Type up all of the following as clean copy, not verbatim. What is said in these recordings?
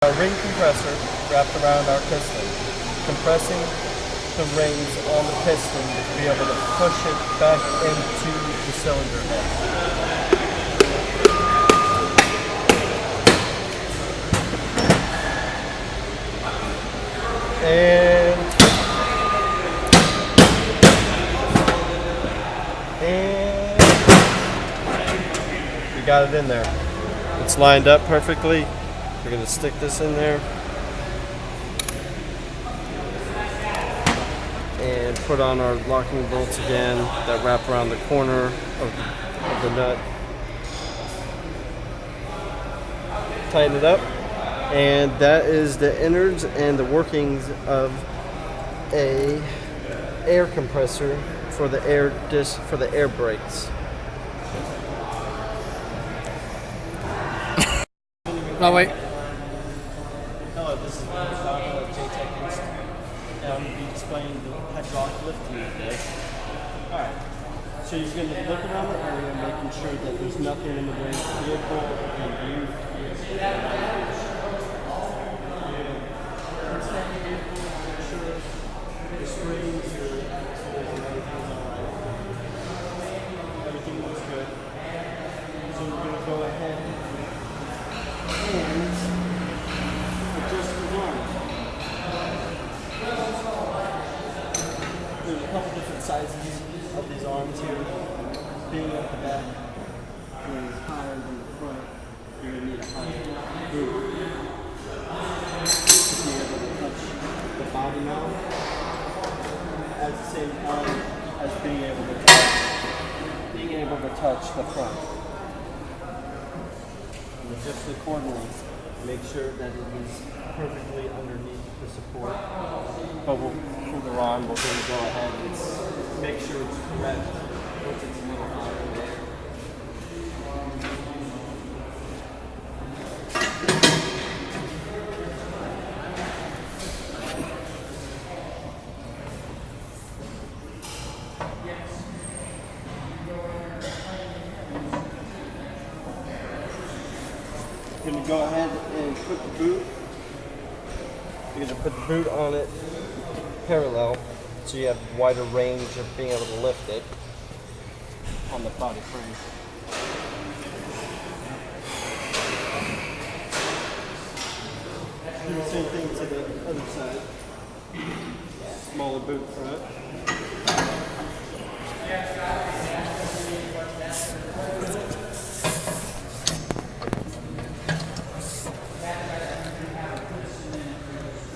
A ring compressor wrapped around our piston, compressing the rings on the piston to be able to push it back into the cylinder head. And we got it in there. It's lined up perfectly. We're going to stick this in there and put on our locking bolts again that wrap around the corner of the nut. Tighten it up, and that is the innards and the workings of a air compressor for the air disc for the air brakes. No, wait. Hello, this is Vinny McDonald at JTech Institute, and I'm going to be displaying the hydraulic lift unit today. Alright, so you're going to look around the area, making sure that there's nothing in the way of the vehicle and you. The springs, your axles, and everything's alright. Everything looks good. So we're going to go ahead and adjust the arms. There's a couple different sizes of these arms here. Being at the back is higher than the front, you're going to need a higher boot to be able to touch the body mount at the same time as being able to touch the front. And adjust accordingly. Make sure that it is perfectly underneath the support. But further on, we're going to go ahead and make sure it's correct once it's a little higher in there. You're going to go ahead and put the boot. You're going to put the boot on it parallel so you have wider range of being able to lift it on the body frame. Do the same thing to the other side. Smaller boot front.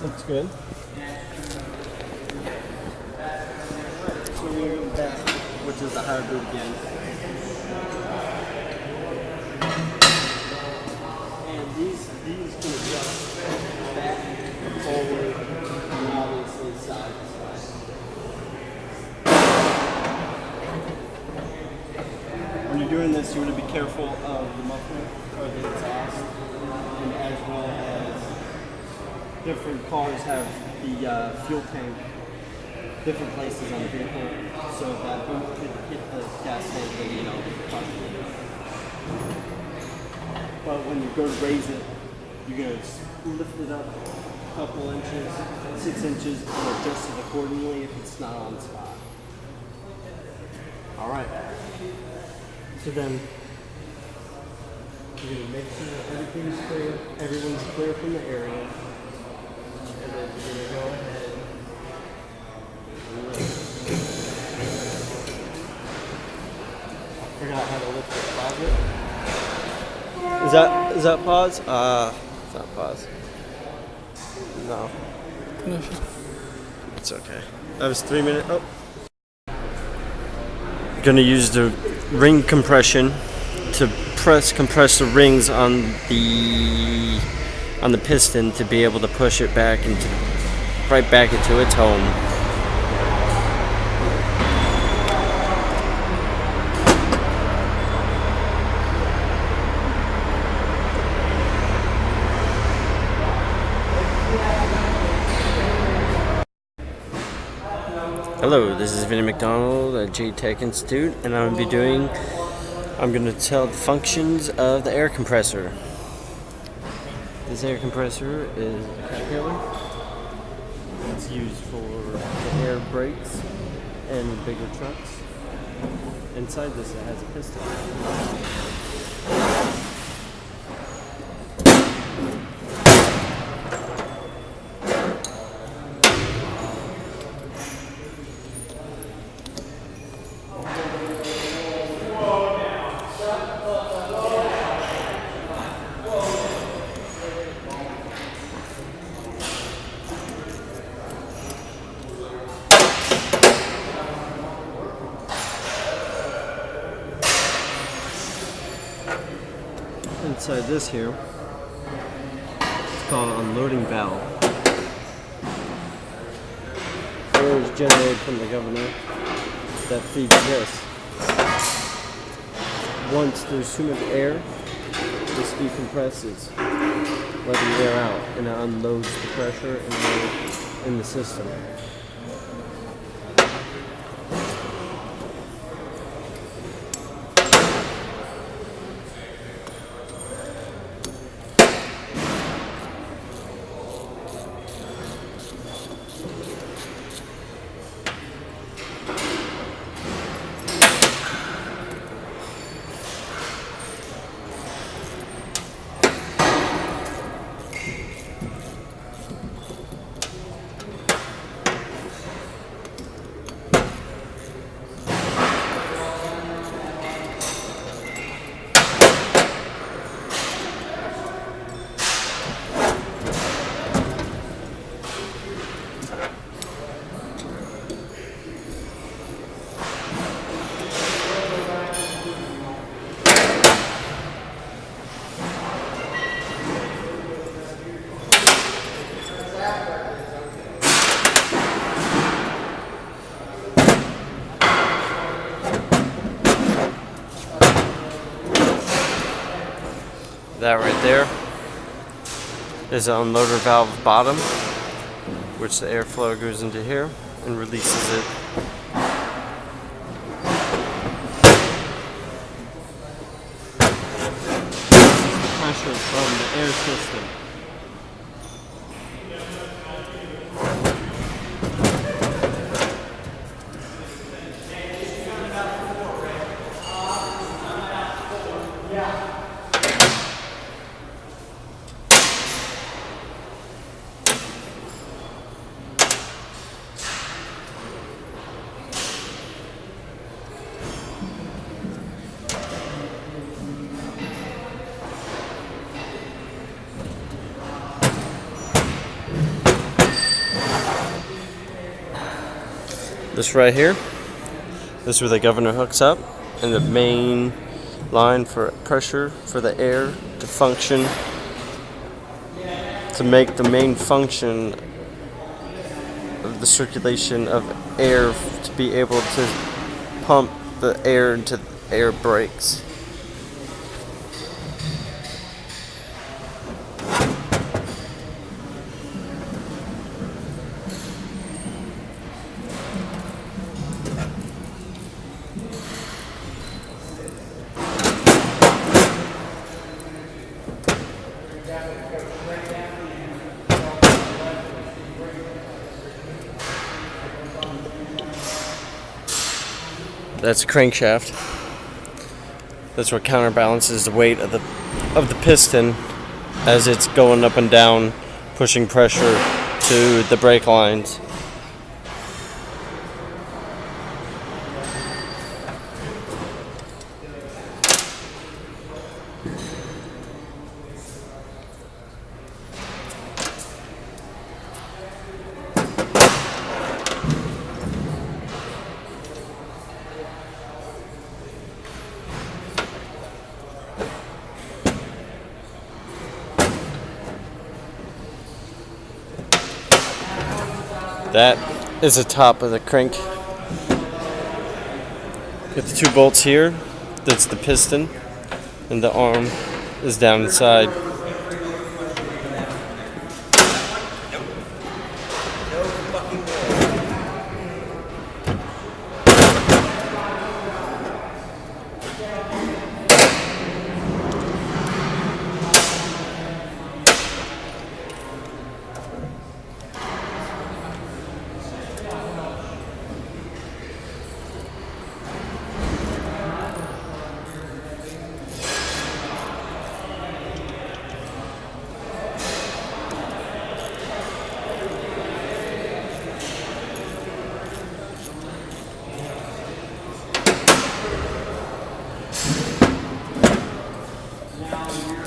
Looks good. So we're going to go back, which is the higher boot again. And these can adjust back, forward, and obviously side to side. When you're doing this, you want to be careful of the muffler or the exhaust, and as well as different cars have the fuel tank different places on the vehicle, so that boot could hit the gas tank and possibly. But when you go to raise it, you're going to lift it up a couple inches, 6 inches, and adjust it accordingly if it's not on spot. Alright. So then you're going to make sure that everything's clear, everyone's clear from the area. And then you're going to go ahead and lift. I forgot how to lift the closet. Is that pause? It's not pause. No. It's okay. That was 3 minutes. Oh. Going to use the ring compression to compress the rings on the piston to be able to push it back right back into its home. Hello, this is Vinny McDonald at JTech Institute, and I'm going to tell the functions of the air compressor. This air compressor is a Caterpillar. It's used for the air brakes and bigger trucks. Inside this it has a piston. Inside this here, it's called an unloading valve. Air is generated from the governor that feeds this. Once there's too much air, this decompresses, letting air out, and it unloads the pressure in the system. That right there is an unloader valve bottom, which the airflow goes into here and releases it. Pressure from the air system. This right here, this is where the governor hooks up, and the main line for pressure for the air to function, to make the main function of the circulation of air to be able to pump the air into the air brakes. That's a crankshaft. That's what counterbalances the weight of the piston as it's going up and down, pushing pressure to the brake lines. That is the top of the crank. Got the two bolts here. That's the piston, and the arm is down inside.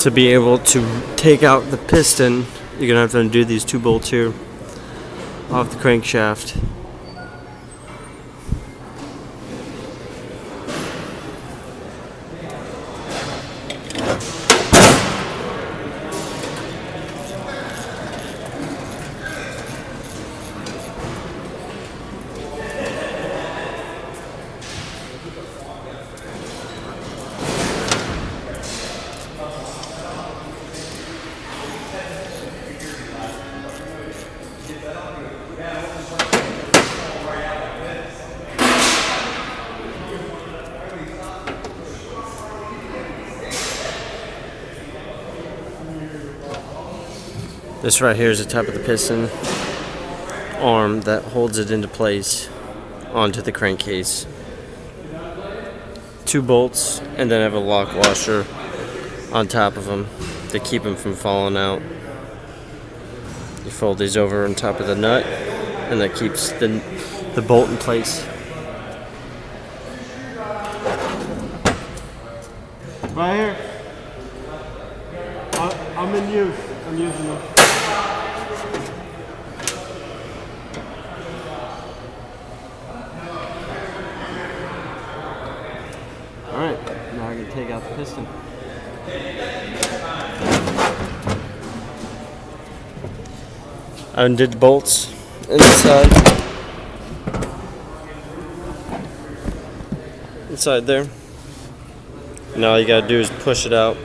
To be able to take out the piston, you're gonna have to undo these 2 bolts here off the crankshaft. This right here is the top of the piston arm that holds it into place onto the crankcase. 2 bolts, and then I have a lock washer on top of them to keep them from falling out. You fold these over on top of the nut, and that keeps the bolt in place. Right here. I'm in use. I'm using them. Alright, now I can take out the piston. I undid the bolts inside there. Now all you gotta do is push it out.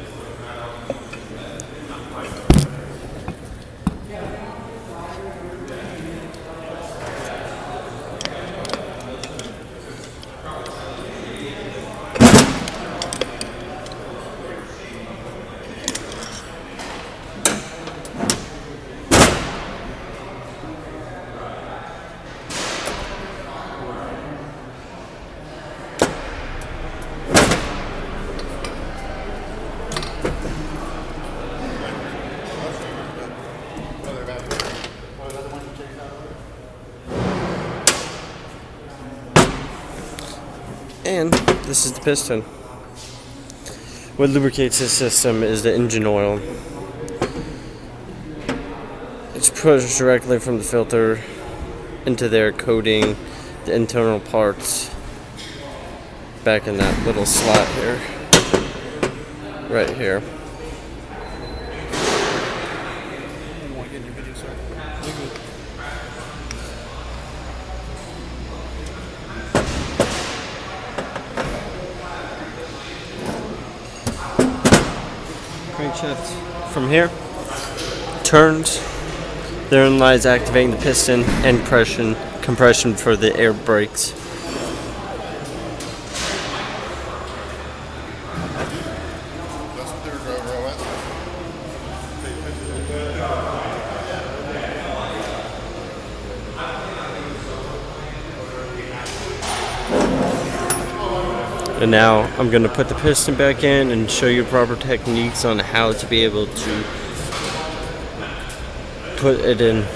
And this is the piston. What lubricates this system is the engine oil. It's pushed directly from the filter into there, coating the internal parts back in that little slot here, right here. Crankshaft from here turns. Therein lies activating the piston and compression for the air brakes. And now I'm going to put the piston back in and show you proper techniques on how to be able to put it in